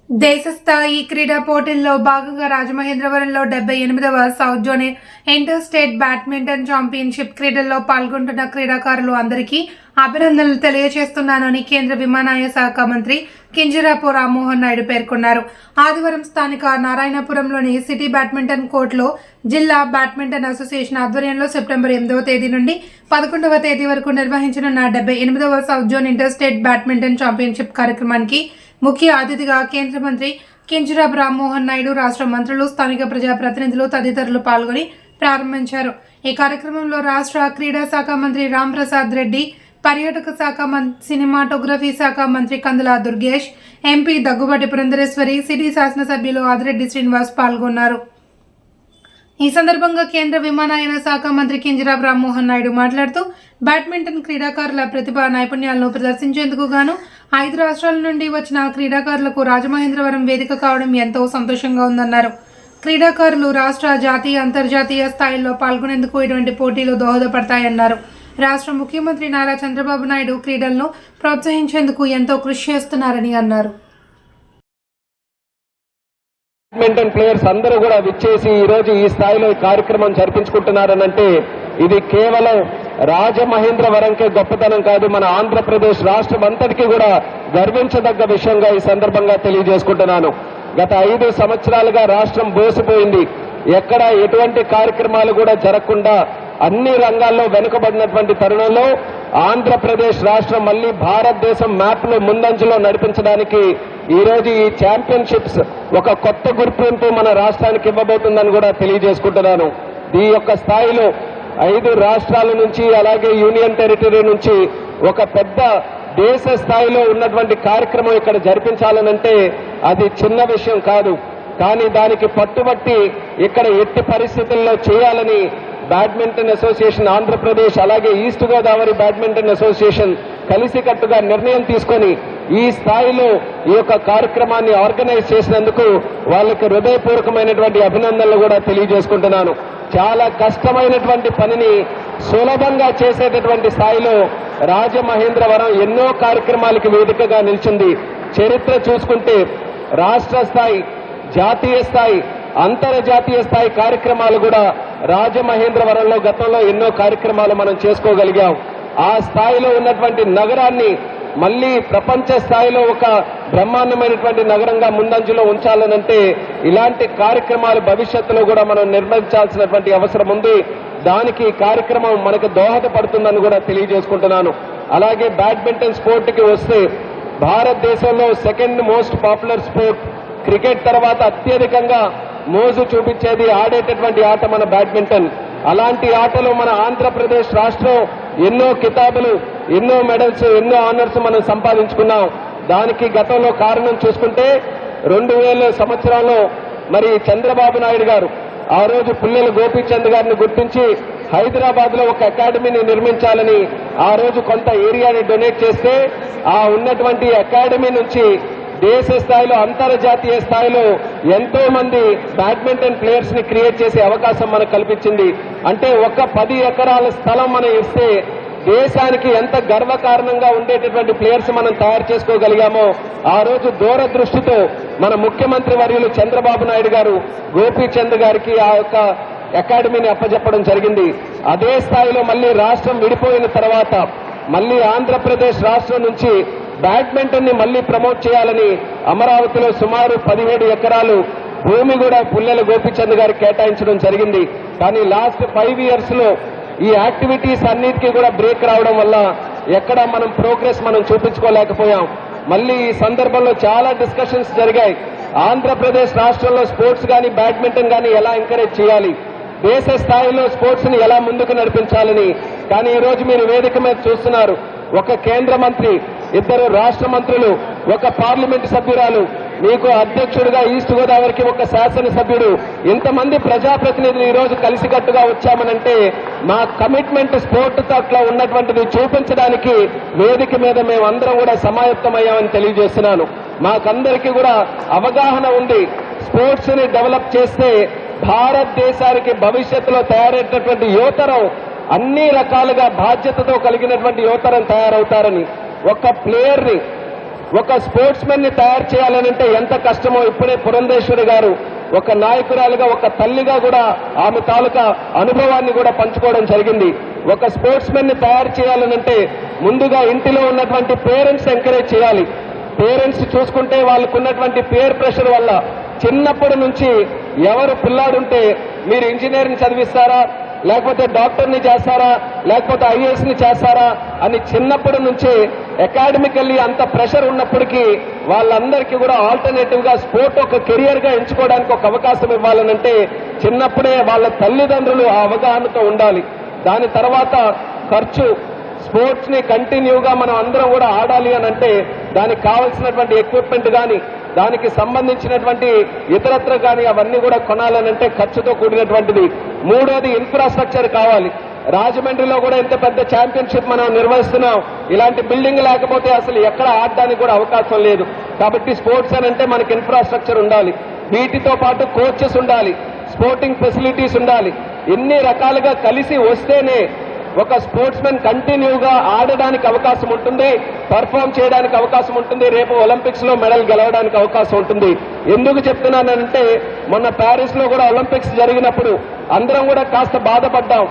దేశ స్థాయి క్రీడా పోటీల్లో భాగంగా రాజమహేంద్రవరంలో 78వ south zone inter state badminton championship క్రీడల్లో పాల్గొంటున్న క్రీడాకారులు అందరికీ అభినందనలు తెలియజేస్తున్నానని కేంద్ర విమానయాన శాఖ మంత్రి కింజరాపు రామ్మోహన్ నాయుడు పేర్కొన్నారు. ఆదివారం స్థానిక నారాయణపురంలోని సిటీ బ్యాడ్మింటన్ కోర్టులో జిల్లా బ్యాడ్మింటన్ అసోసియేషన్ ఆధ్వర్యంలో సెప్టెంబర్ 8వ తేదీ నుండి 11వ తేదీ వరకు నిర్వహించనున్న 78వ south zone inter state badminton championship కార్యక్రమానికి ముఖ్య అతిథిగా కేంద్ర మంత్రి కింజరాపు రామ్మోహన్ నాయుడు, రాష్ట్ర మంత్రులు, స్థానిక ప్రజాప్రతినిధులు తదితరులు పాల్గొని ప్రారంభించారు. ఈ కార్యక్రమంలో రాష్ట్ర క్రీడా శాఖ మంత్రి రామ్ ప్రసాద్ రెడ్డి, పర్యాటక శాఖ సినిమాటోగ్రఫీ శాఖ మంత్రి కందుల దుర్గేష్, ఎంపీ దగ్గుబాటి పురంధరేశ్వరి, సిటీ శాసనసభ్యులు ఆదిరెడ్డి శ్రీనివాస్ పాల్గొన్నారు. ఈ సందర్భంగా కేంద్ర విమానయాన శాఖ మంత్రి కింజరాపు రామ్మోహన్ నాయుడు మాట్లాడుతూ బ్యాడ్మింటన్ క్రీడాకారుల ప్రతిభా నైపుణ్యాలను ప్రదర్శించేందుకు గాను 5 రాష్ట్రాల నుండి వచ్చిన క్రీడాకారులకు రాజమహేంద్రవరం వేదిక కావడం ఎంతో సంతోషంగా ఉందన్నారు. క్రీడాకారులు రాష్ట్ర, జాతీయ, అంతర్జాతీయ స్థాయిల్లో పాల్గొనేందుకు ఇటువంటి పోటీలు దోహదపడతాయన్నారు. రాష్ట్ర ముఖ్యమంత్రి నారా చంద్రబాబు నాయుడు క్రీడలను ప్రోత్సహించేందుకు ఎంతో కృషి చేస్తున్నారని అన్నారు. బ్యాడ్మింటన్ ప్లేయర్స్ అందరూ కూడా విచ్చేసి ఈ రోజు ఈ స్థాయిలో ఈ కార్యక్రమం జరిపించుకుంటున్నారనంటే ఇది కేవలం రాజమహేంద్రవరంకే గొప్పతనం కాదు, మన ఆంధ్రప్రదేశ్ రాష్ట్రం అంతటికీ కూడా గర్వించదగ్గ విషయంగా ఈ సందర్భంగా తెలియజేసుకుంటున్నాను. గత 5 సంవత్సరాలుగా రాష్ట్రం బోసిపోయింది. ఎక్కడ ఎటువంటి కార్యక్రమాలు కూడా జరగకుండా అన్ని రంగాల్లో వెనుకబడినటువంటి తరుణంలో ఆంధ్రప్రదేశ్ రాష్ట్రం మళ్లీ భారతదేశం మ్యాప్ లో ముందంజలో నడిపించడానికి ఈ రోజు ఈ ఛాంపియన్షిప్స్ ఒక కొత్త గుర్తింపు మన రాష్ట్రానికి ఇవ్వబోతుందని కూడా తెలియజేసుకుంటున్నాను. ఈ యొక్క స్థాయిలో 5 రాష్ట్రాల నుంచి అలాగే యూనియన్ టెరిటరీ నుంచి ఒక పెద్ద దేశ స్థాయిలో ఉన్నటువంటి కార్యక్రమం ఇక్కడ జరిపించాలనంటే అది చిన్న విషయం కాదు. కానీ దానికి పట్టుబట్టి ఇక్కడ ఎట్టి పరిస్థితుల్లో చేయాలని బ్యాడ్మింటన్ అసోసియేషన్ ఆంధ్రప్రదేశ్ అలాగే ఈస్ట్ గోదావరి బ్యాడ్మింటన్ అసోసియేషన్ కలిసికట్టుగా నిర్ణయం తీసుకొని ఈ స్థాయిలో ఈ యొక్క కార్యక్రమాన్ని ఆర్గనైజ్ చేసినందుకు వాళ్ళకి హృదయపూర్వకమైనటువంటి అభినందనలు కూడా తెలియజేసుకుంటున్నాను. చాలా కష్టమైనటువంటి పనిని సులభంగా చేసేటటువంటి స్థాయిలో రాజమహేంద్రవరం ఎన్నో కార్యక్రమాలకి వేదికగా నిలిచింది. చరిత్ర చూసుకుంటే రాష్ట్ర స్థాయి, జాతీయ స్థాయి, అంతర్జాతీయ స్థాయి కార్యక్రమాలు కూడా రాజమహేంద్రవరంలో గతంలో ఎన్నో కార్యక్రమాలు మనం చేసుకోగలిగాం. ఆ స్థాయిలో ఉన్నటువంటి నగరాన్ని మళ్లీ ప్రపంచ స్థాయిలో ఒక బ్రహ్మాండమైనటువంటి నగరంగా ముందంజలో ఉంచాలనంటే ఇలాంటి కార్యక్రమాలు భవిష్యత్తులో కూడా మనం నిర్వహించాల్సినటువంటి అవసరం ఉంది. దానికి కార్యక్రమం మనకు దోహదపడుతుందని కూడా తెలియజేసుకుంటున్నాను. అలాగే బ్యాడ్మింటన్ స్పోర్ట్ కి వస్తే భారతదేశంలో second most popular sport. Cricket తర్వాత అత్యధికంగా మోజు చూపించేది ఆడేటటువంటి ఆట మన బ్యాడ్మింటన్. అలాంటి ఆటలో మన ఆంధ్రప్రదేశ్ రాష్ట్రం ఎన్నో కితాబులు, ఎన్నో మెడల్స్, ఎన్నో ఆనర్స్ మనం సంపాదించుకున్నాం. దానికి గతంలో కారణం చూసుకుంటే 2000 సంవత్సరంలో మరి చంద్రబాబు నాయుడు గారు ఆ రోజు పుల్లెల గోపీచంద్ గారిని గుర్తించి హైదరాబాద్ లో ఒక అకాడమీని నిర్మించాలని ఆ రోజు కొంత ఏరియాని డొనేట్ చేస్తే ఆ ఉన్నటువంటి అకాడమీ నుంచి దేశ స్థాయిలో, అంతర్జాతీయ స్థాయిలో ఎంతో మంది బ్యాడ్మింటన్ ప్లేయర్స్ ని క్రియేట్ చేసే అవకాశం మనకు కల్పించింది. అంటే ఒక 10 ఎకరాల స్థలం మనం ఇస్తే దేశానికి ఎంత గర్వకారణంగా ఉండేటటువంటి ప్లేయర్స్ మనం తయారు చేసుకోగలిగామో ఆ రోజు దూరదృష్టితో మన ముఖ్యమంత్రి వర్యులు చంద్రబాబు నాయుడు గారు గోపీచంద్ గారికి ఆ యొక్క అకాడమీని అప్పచెప్పడం జరిగింది. అదే స్థాయిలో మళ్లీ రాష్ట్రం విడిపోయిన తర్వాత మళ్లీ ఆంధ్రప్రదేశ్ రాష్ట్రం నుంచి బ్యాడ్మింటన్ ని మళ్లీ ప్రమోట్ చేయాలని అమరావతిలో సుమారు 17 ఎకరాలు భూమి కూడా పుల్లెల గోపీచంద్ గారికి కేటాయించడం జరిగింది. కానీ లాస్ట్ 5 ఇయర్స్ లో ఈ యాక్టివిటీస్ అన్నిటికీ కూడా బ్రేక్ రావడం వల్ల ఎక్కడ మనం ప్రోగ్రెస్ మనం చూపించుకోలేకపోయాం. మళ్లీ ఈ సందర్భంలో చాలా డిస్కషన్స్ జరిగాయి. ఆంధ్రప్రదేశ్ రాష్ట్రంలో స్పోర్ట్స్ కానీ బ్యాడ్మింటన్ కానీ ఎలా ఎంకరేజ్ చేయాలి, దేశ స్థాయిలో స్పోర్ట్స్ ని ఎలా ముందుకు నడిపించాలని. కానీ ఈ రోజు మీరు వేదిక మీద చూస్తున్నారు, ఒక కేంద్ర మంత్రి, 2 రాష్ట్ర మంత్రులు, ఒక పార్లమెంటు సభ్యురాలు, మీకు అధ్యక్షుడిగా ఈస్ట్ గోదావరికి ఒక శాసనసభ్యుడు, ఇంతమంది ప్రజాప్రతినిధులు ఈ రోజు కలిసికట్టుగా వచ్చామనంటే మా కమిట్మెంట్ స్పోర్ట్ పట్ల ఉన్నటువంటిది చూపించడానికి వేదిక మీద మేమందరం కూడా సమాయత్తమయ్యామని తెలియజేస్తున్నాను. మాకందరికీ కూడా అవగాహన ఉంది. స్పోర్ట్స్ ని డెవలప్ చేస్తే భారతదేశానికి భవిష్యత్తులో తయారయ్యేటటువంటి యువతరం అన్ని రకాలుగా బాధ్యతతో కలిగినటువంటి యువతరం తయారవుతారని, ఒక ప్లేయర్ ని ఒక స్పోర్ట్స్ మెన్ ని తయారు చేయాలనంటే ఎంత కష్టమో ఇప్పుడే పురంధేశ్వరి గారు ఒక నాయకురాలుగా, ఒక తల్లిగా కూడా ఆమె తాలూకా అనుభవాన్ని కూడా పంచుకోవడం జరిగింది. ఒక స్పోర్ట్స్ మెన్ ని తయారు చేయాలనంటే ముందుగా ఇంటిలో ఉన్నటువంటి పేరెంట్స్ ఎంకరేజ్ చేయాలి. పేరెంట్స్ చూసుకుంటే వాళ్ళకు ఉన్నటువంటి పేర్ ప్రెషర్ వల్ల చిన్నప్పటి నుంచి ఎవరు పిల్లాడుంటే మీరు ఇంజనీరింగ్ చదివిస్తారా, లేకపోతే డాక్టర్ని చేస్తారా, లేకపోతే ఐఏఎస్ ని చేస్తారా అని చిన్నప్పటి నుంచి అకాడమికల్లీ అంత ప్రెషర్ ఉన్నప్పటికీ వాళ్ళందరికీ కూడా ఆల్టర్నేటివ్ గా స్పోర్ట్ ఒక కెరియర్ గా ఎంచుకోవడానికి ఒక అవకాశం ఇవ్వాలనంటే చిన్నప్పుడే వాళ్ళ తల్లిదండ్రులు ఆ అవగాహనతో ఉండాలి. దాని తర్వాత ఖర్చు, స్పోర్ట్స్ ని కంటిన్యూగా మనం అందరం కూడా ఆడాలి అని అంటే దానికి కావాల్సినటువంటి ఎక్విప్మెంట్ కానీ, దానికి సంబంధించినటువంటి ఇతరత్ర కానీ అవన్నీ కూడా కొనాలనంటే ఖర్చుతో కూడినటువంటిది. మూడోది ఇన్ఫ్రాస్ట్రక్చర్ కావాలి. రాజమండ్రిలో కూడా ఎంత పెద్ద ఛాంపియన్షిప్ మనం నిర్వహిస్తున్నాం, ఇలాంటి బిల్డింగ్ లేకపోతే అసలు ఎక్కడ ఆడడానికి కూడా అవకాశం లేదు. కాబట్టి స్పోర్ట్స్ అని అంటే మనకి ఇన్ఫ్రాస్ట్రక్చర్ ఉండాలి, వీటితో పాటు కోచెస్ ఉండాలి, స్పోర్టింగ్ ఫెసిలిటీస్ ఉండాలి. ఇన్ని రకాలుగా కలిసి వస్తేనే ఒక స్పోర్ట్స్ మెన్ కంటిన్యూగా ఆడడానికి అవకాశం ఉంటుంది, పర్ఫామ్ చేయడానికి అవకాశం ఉంటుంది, రేపు ఒలింపిక్స్ లో మెడల్ గెలవడానికి అవకాశం ఉంటుంది. ఎందుకు చెప్తున్నానంటే మొన్న ప్యారిస్ లో కూడా ఒలింపిక్స్ జరిగినప్పుడు అందరం కూడా కాస్త బాధపడ్డాం.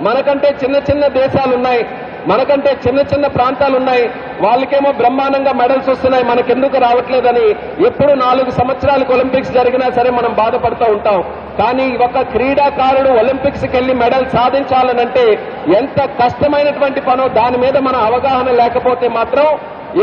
మనకంటే చిన్న చిన్న దేశాలు ఉన్నాయి, మనకంటే చిన్న చిన్న ప్రాంతాలు ఉన్నాయి, వాళ్ళకేమో బ్రహ్మాండంగా మెడల్స్ వస్తున్నాయి, మనకెందుకు రావట్లేదని ఎప్పుడు 4 సంవత్సరాలకు ఒలింపిక్స్ జరిగినా సరే మనం బాధపడుతూ ఉంటాం. కానీ ఒక క్రీడాకారుడు ఒలింపిక్స్కి వెళ్లి మెడల్ సాధించాలనంటే ఎంత కష్టమైనటువంటి పనో దాని మీద మన అవగాహన లేకపోతే మాత్రం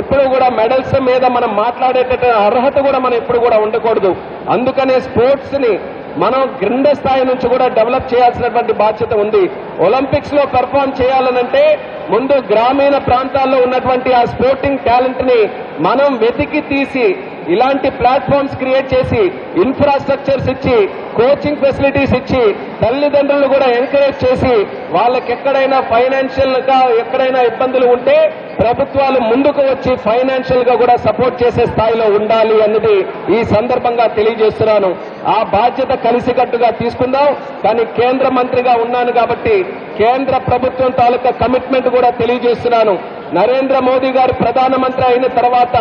ఎప్పుడు కూడా మెడల్స్ మీద మనం మాట్లాడేట అర్హత కూడా మనం ఎప్పుడు కూడా ఉండకూడదు. అందుకనే స్పోర్ట్స్ ని మనం క్రింద స్థాయి నుంచి కూడా డెవలప్ చేయాల్సినటువంటి బాధ్యత ఉంది. ఒలింపిక్స్ లో పెర్ఫార్మ్ చేయాలనంటే ముందు గ్రామీణ ప్రాంతాల్లో ఉన్నటువంటి ఆ స్పోర్టింగ్ టాలెంట్ ని మనం వెతికి తీసి ఇలాంటి ప్లాట్ఫామ్స్ క్రియేట్ చేసి ఇన్ఫ్రాస్ట్రక్చర్స్ ఇచ్చి కోచింగ్ ఫెసిలిటీస్ ఇచ్చి తల్లిదండ్రులు కూడా ఎంకరేజ్ చేసి వాళ్ళకి ఎక్కడైనా ఫైనాన్షియల్ గా ఎక్కడైనా ఇబ్బందులు ఉంటే ప్రభుత్వాలు ముందుకు వచ్చి ఫైనాన్షియల్ గా కూడా సపోర్ట్ చేసే స్థాయిలో ఉండాలి అన్నది ఈ సందర్భంగా తెలియజేస్తున్నాను. ఆ బాధ్యత కలిసికట్టుగా తీసుకుందాం. కానీ కేంద్ర మంత్రిగా ఉన్నాను కాబట్టి కేంద్ర ప్రభుత్వం తాలూకా కమిట్మెంట్ కూడా తెలియజేస్తున్నాను. నరేంద్ర మోదీ గారు ప్రధానమంత్రి అయిన తర్వాత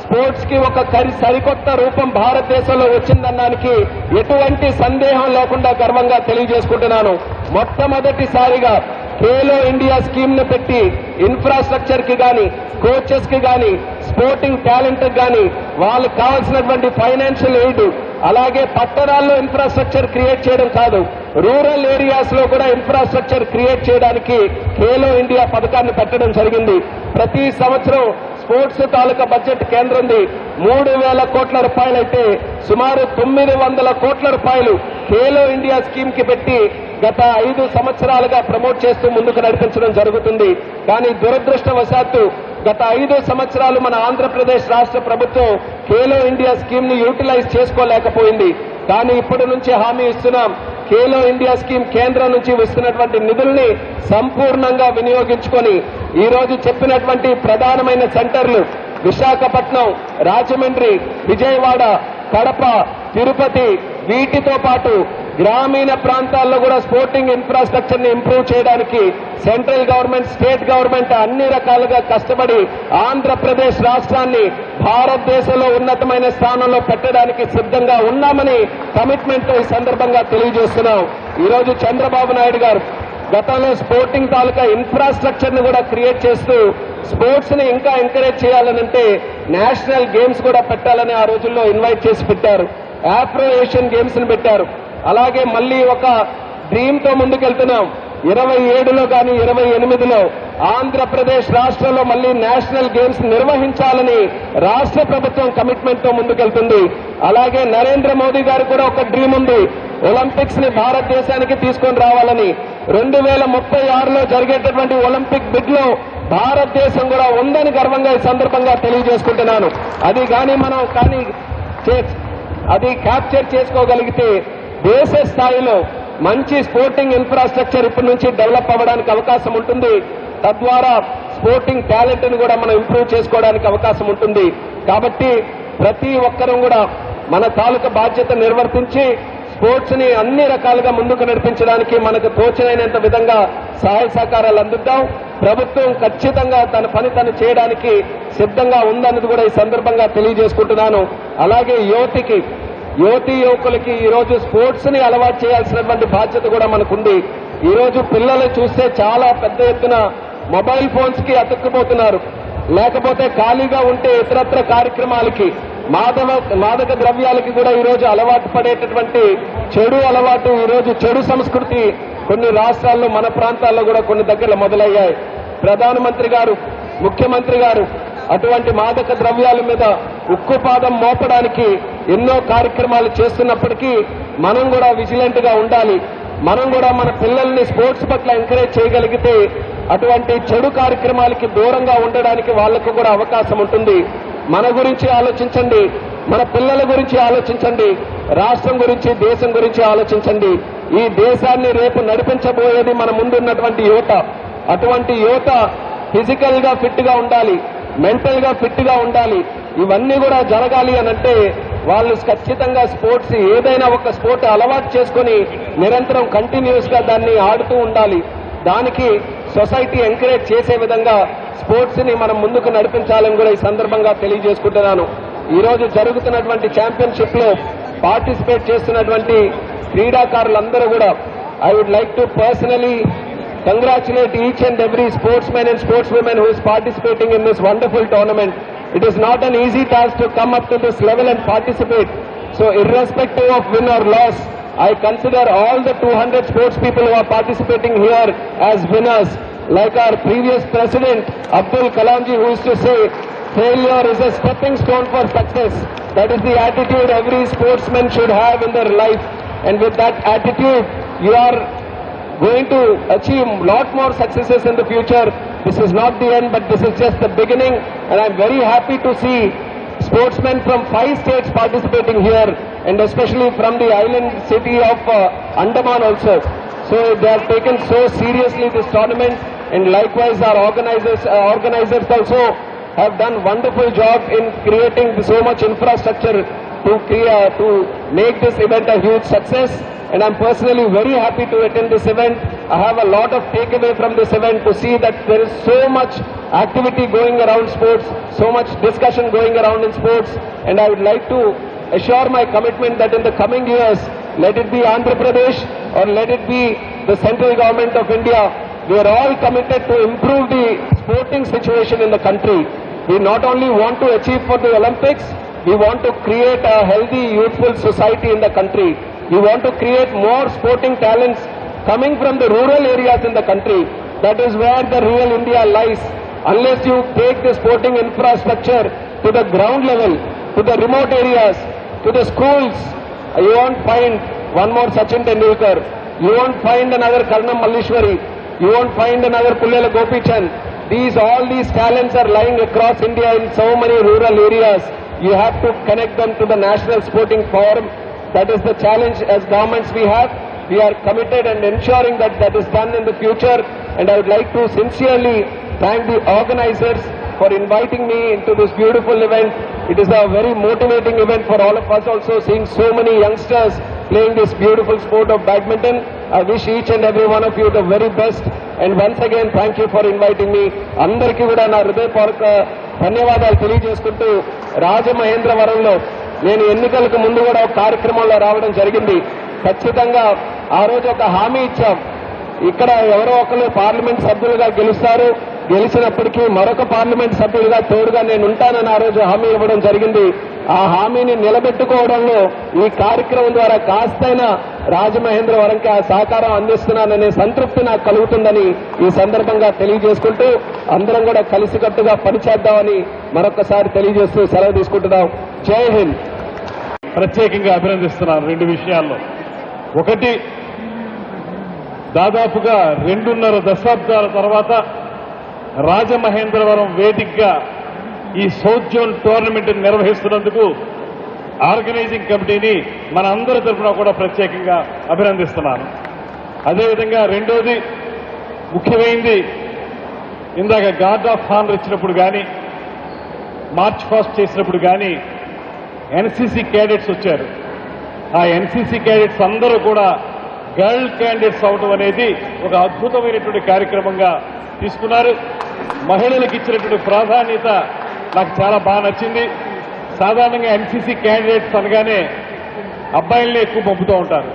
స్పోర్ట్స్ కి ఒక సరికొత్త రూపం భారతదేశంలో వచ్చిందనడానికి ఎటువంటి సందేహం లేకుండా గర్వంగా తెలియజేసుకుంటున్నాను. మొట్టమొదటిసారిగా ఖేలో ఇండియా స్కీమ్ ను పెట్టి ఇన్ఫ్రాస్ట్రక్చర్ కి గాని, కోచెస్ కి గాని, స్పోర్టింగ్ టాలెంట్ కి గాని వాళ్ళకి కావాల్సినటువంటి ఫైనాన్షియల్ ఎయిడ్, అలాగే పట్టణాల్లో ఇన్ఫ్రాస్ట్రక్చర్ క్రియేట్ చేయడం కాదు, రూరల్ ఏరియాస్ లో కూడా ఇన్ఫ్రాస్ట్రక్చర్ క్రియేట్ చేయడానికి ఖేలో ఇండియా పథకాన్ని పెట్టడం జరిగింది. ప్రతి సంవత్సరం స్పోర్ట్స్ తాలూకా బడ్జెట్ కేంద్రంది 3,000 కోట్ల రూపాయలైతే సుమారు 900 కోట్ల రూపాయలు ఖేలో ఇండియా స్కీమ్ కి పెట్టి గత 5 సంవత్సరాలుగా ప్రమోట్ చేస్తూ ముందుకు నడిపించడం జరుగుతుంది. కానీ దురదృష్టవశాత్తు గత 5 సంవత్సరాలు మన ఆంధ్రప్రదేశ్ రాష్ట్ర ప్రభుత్వం ఖేలో ఇండియా స్కీమ్ ని యూటిలైజ్ చేసుకోలేకపోయింది. కానీ ఇప్పటి నుంచి హామీ ఇస్తున్నాం, ఖేలో ఇండియా స్కీమ్ కేంద్రం నుంచి వస్తున్నటువంటి నిధుల్ని సంపూర్ణంగా వినియోగించుకొని ఈ రోజు చెప్పినటువంటి ప్రధానమైన సెంటర్లు విశాఖపట్నం, రాజమండ్రి, విజయవాడ, కడప, తిరుపతి, వీటితో పాటు గ్రామీణ ప్రాంతాల్లో కూడా స్పోర్టింగ్ ఇన్ఫ్రాస్ట్రక్చర్ ని ఇంప్రూవ్ చేయడానికి సెంట్రల్ గవర్నమెంట్, స్టేట్ గవర్నమెంట్ అన్ని రకాలుగా కష్టపడి ఆంధ్రప్రదేశ్ రాష్ట్రాన్ని భారతదేశంలో ఉన్నతమైన స్థానంలో పెట్టడానికి సిద్ధంగా ఉన్నామని కమిట్మెంట్ ఈ సందర్భంగా తెలియజేస్తున్నాం. ఈరోజు చంద్రబాబు నాయుడు గారు గతంలో స్పోర్టింగ్ తాలూకా ఇన్ఫ్రాస్ట్రక్చర్ ని కూడా క్రియేట్ చేస్తూ స్పోర్ట్స్ ని ఇంకా ఎంకరేజ్ చేయాలనంటే నేషనల్ గేమ్స్ కూడా పెట్టాలని ఆ రోజుల్లో ఇన్వైట్ చేసి పెట్టారు. ఆఫ్రో ఏషియన్ గేమ్స్ ని పెట్టారు. అలాగే మళ్ళీ ఒక డ్రీమ్ తో ముందుకెళ్తున్నాం. 27లో కానీ 28లో ఆంధ్రప్రదేశ్ రాష్ట్రంలో మళ్ళీ నేషనల్ గేమ్స్ నిర్వహించాలని రాష్ట్ర ప్రభుత్వం కమిట్మెంట్ తో ముందుకెళ్తుంది. అలాగే నరేంద్ర మోదీ గారు కూడా ఒక డ్రీమ్ ఉంది, ఒలింపిక్స్ ని భారతదేశానికి తీసుకొని రావాలని. 2036లో జరిగేటటువంటి ఒలింపిక్ బిడ్ లో భారతదేశం కూడా ఉందని గర్వంగా ఈ సందర్భంగా తెలియజేసుకుంటున్నాను. అది క్యాప్చర్ చేసుకోగలిగితే దేశ స్థాయిలో మంచి స్పోర్టింగ్ ఇన్ఫ్రాస్ట్రక్చర్ ఇప్పటి నుంచి డెవలప్ అవ్వడానికి అవకాశం ఉంటుంది. తద్వారా స్పోర్టింగ్ టాలెంట్ ని కూడా మనం ఇంప్రూవ్ చేసుకోవడానికి అవకాశం ఉంటుంది. కాబట్టి ప్రతి ఒక్కరూ కూడా మన తాలూకా బాధ్యత నిర్వర్తించి స్పోర్ట్స్ ని అన్ని రకాలుగా ముందుకు నడిపించడానికి మనకు తోచినంత విధంగా సహాయ సహకారాలు అందిద్దాం. ప్రభుత్వం ఖచ్చితంగా తన పని తను చేయడానికి సిద్ధంగా ఉందన్నది కూడా ఈ సందర్భంగా తెలియజేసుకుంటున్నాను. అలాగే యువతీ యువకులకి ఈరోజు స్పోర్ట్స్ ని అలవాటు చేయాల్సినటువంటి బాధ్యత కూడా మనకుంది. ఈరోజు పిల్లలు చూస్తే చాలా పెద్ద ఎత్తున మొబైల్ ఫోన్స్ కి అతుక్కుపోతున్నారు. లేకపోతే ఖాళీగా ఉంటే ఇతరత్ర కార్యక్రమాలకి మాదక ద్రవ్యాలకి కూడా ఈరోజు అలవాటు పడేటటువంటి చెడు అలవాటు, ఈరోజు చెడు సంస్కృతి కొన్ని రాష్ట్రాల్లో మన ప్రాంతాల్లో కూడా కొన్ని దగ్గర మొదలయ్యాయి. ప్రధానమంత్రి గారు, ముఖ్యమంత్రి గారు అటువంటి మాదక ద్రవ్యాల మీద ఉక్కుపాదం మోపడానికి ఎన్నో కార్యక్రమాలు చేస్తున్నప్పటికీ మనం కూడా విజిలెంట్ గా ఉండాలి. మనం కూడా మన పిల్లల్ని స్పోర్ట్స్ పట్ల ఎంకరేజ్ చేయగలిగితే అటువంటి చెడు కార్యక్రమాలకి దూరంగా ఉండడానికి వాళ్లకు కూడా అవకాశం ఉంటుంది. మన గురించి ఆలోచించండి, మన పిల్లల గురించి ఆలోచించండి, రాష్ట్రం గురించి, దేశం గురించి ఆలోచించండి. ఈ దేశాన్ని రేపు నడిపించబోయేది మన ముందున్నటువంటి యువత. అటువంటి యువత ఫిజికల్ గా ఫిట్ గా ఉండాలి, మెంటల్ గా ఫిట్ గా ఉండాలి. ఇవన్నీ కూడా జరగాలి అనంటే వాళ్ళు ఖచ్చితంగా స్పోర్ట్స్ ఏదైనా ఒక స్పోర్ట్ అలవాటు చేసుకుని నిరంతరం కంటిన్యూస్ గా దాన్ని ఆడుతూ ఉండాలి. దానికి సొసైటీ ఎంకరేజ్ చేసే విధంగా స్పోర్ట్స్ ని మనం ముందుకు నడిపించాలని కూడా ఈ సందర్భంగా తెలియజేసుకుంటున్నాను. ఈ రోజు జరుగుతున్నటువంటి ఛాంపియన్షిప్ లో పార్టిసిపేట్ చేస్తున్నటువంటి క్రీడాకారులందరూ కూడా I would like to personally congratulate each and every sportsman and sportswoman who is participating in this wonderful tournament. It is not an easy task to come up to this level and participate. So irrespective of win or loss, I consider all the 200 sports people who are participating here as winners. Like our previous president, Abdul Kalamji, who used to say, failure is a stepping stone for success. That is the attitude every sportsman should have in their life. And with that attitude, you are going to achieve a lot more successes in the future. This is not the end, but this is just the beginning. And I'm very happy to see sportsmen from 5 states participating here, and especially from the island city of Andaman also. So they have taken so seriously this tournament, and likewise our organizers also have done wonderful job in creating so much infrastructure to make this event a huge success. And I'm personally very happy to attend this event. I have a lot of takeaway from this event to see that there is so much activity going around sports, so much discussion going around in sports, and I would like to assure my commitment that in the coming years, let it be Andhra Pradesh or let it be the central government of India, we are all committed to improve the sporting situation in the country. We not only want to achieve for the Olympics, we want to create a healthy, youthful society in the country. We want to create more sporting talents coming from the rural areas in the country. That is where the real India lies. Unless you take the sporting infrastructure to the ground level, to the remote areas, to the schools, you won't find one more Sachin Tendulkar. You won't find another Karnam Malleshwari. You won't find another Pullela Gopichand. All these talents are lying across India in so many rural areas. You have to connect them to the National Sporting Forum. That is the challenge as governments we have. We are committed and ensuring that that is done in the future. And I would like to sincerely thank the organizers for inviting me into this beautiful event. It is a very motivating event for all of us also, seeing so many youngsters playing this beautiful sport of badminton. I wish each and every one of you the very best. And once again, thank you for inviting me. Andarki kuda na హృదయపూర్వక ధన్యవాదాలు తెలియజేసుకుంటూ రాజమహేంద్రవరంలో నేను ఎన్నికలకు ముందు కూడా ఒక కార్యక్రమంలో రావడం జరిగింది. ఖచ్చితంగా ఆ రోజు ఒక హామీ ఇచ్చాం, ఇక్కడ ఎవరో ఒకరు పార్లమెంట్ సభ్యులుగా గెలుస్తారు, గెలిచినప్పటికీ మరొక పార్లమెంట్ సభ్యులుగా తోడుగా నేను ఉంటానని ఆ రోజు హామీ ఇవ్వడం జరిగింది. ఆ హామీని నిలబెట్టుకోవడంలో ఈ కార్యక్రమం ద్వారా కాస్తైనా రాజమహేంద్రవరంకి ఆ సహకారం అందిస్తున్నాననే సంతృప్తి నాకు కలుగుతుందని ఈ సందర్భంగా తెలియజేసుకుంటూ అందరం కూడా కలిసికట్టుగా పనిచేద్దామని మరొకసారి తెలియజేస్తూ సెలవు తీసుకుంటున్నాం. జై హింద్. ప్రత్యేకంగా అభినందిస్తున్నాను 2 విషయాల్లో. ఒకటి, దాదాపుగా 2.5 దశాబ్దాల తర్వాత రాజమహేంద్రవరం వేదికగా ఈ సౌత్ జోన్ టోర్నమెంట్ నిర్వహిస్తున్నందుకు ఆర్గనైజింగ్ కమిటీని మన అందరి తరఫున కూడా ప్రత్యేకంగా అభినందిస్తున్నాను. అదేవిధంగా రెండోది ముఖ్యమైనది, ఇందాక గార్డ్ ఆఫ్ హానర్ ఇచ్చినప్పుడు కానీ, మార్చ్ ఫాస్ట్ చేసినప్పుడు కానీ ఎన్సీసీ క్యాడెట్స్ వచ్చారు. ఆ ఎన్సీసీ క్యాడెట్స్ అందరూ కూడా గర్ల్ క్యాండిడేట్స్ అవడం అనేది ఒక అద్భుతమైనటువంటి కార్యక్రమంగా తీసుకున్నారు. మహిళలకు ఇచ్చినటువంటి ప్రాధాన్యత నాకు చాలా బాగా నచ్చింది. సాధారణంగా ఎన్సీసీ క్యాండిడేట్స్ అనగానే అబ్బాయిల్ని ఎక్కువ పంపుతూ ఉంటారు,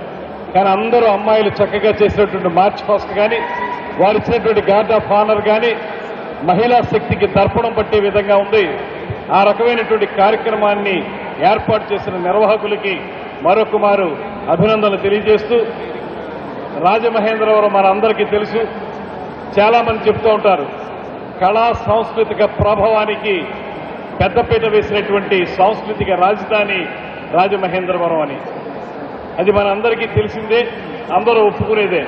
కానీ అందరూ అమ్మాయిలు చక్కగా చేసినటువంటి మార్చ్ ఫాస్ట్ కానీ వారు ఇచ్చినటువంటి గార్డ్ ఆఫ్ ఆనర్ కానీ మహిళా శక్తికి తర్పణం పట్టే విధంగా ఉంది. ఆ రకమైనటువంటి కార్యక్రమాన్ని ఏర్పాటు చేసిన నిర్వాహకులకి మరొక మారు అభినందనలు తెలియజేస్తూ, రాజమహేంద్రవరం మనందరికీ తెలుసు, చాలా మంది చెప్తూ ఉంటారు కళా సాంస్కృతిక ప్రభావానికి పెద్దపీట వేసినటువంటి సాంస్కృతిక రాజధాని రాజమహేంద్రవరం అని. అది మనందరికీ తెలిసిందే, అందరూ ఒప్పుకునేదే.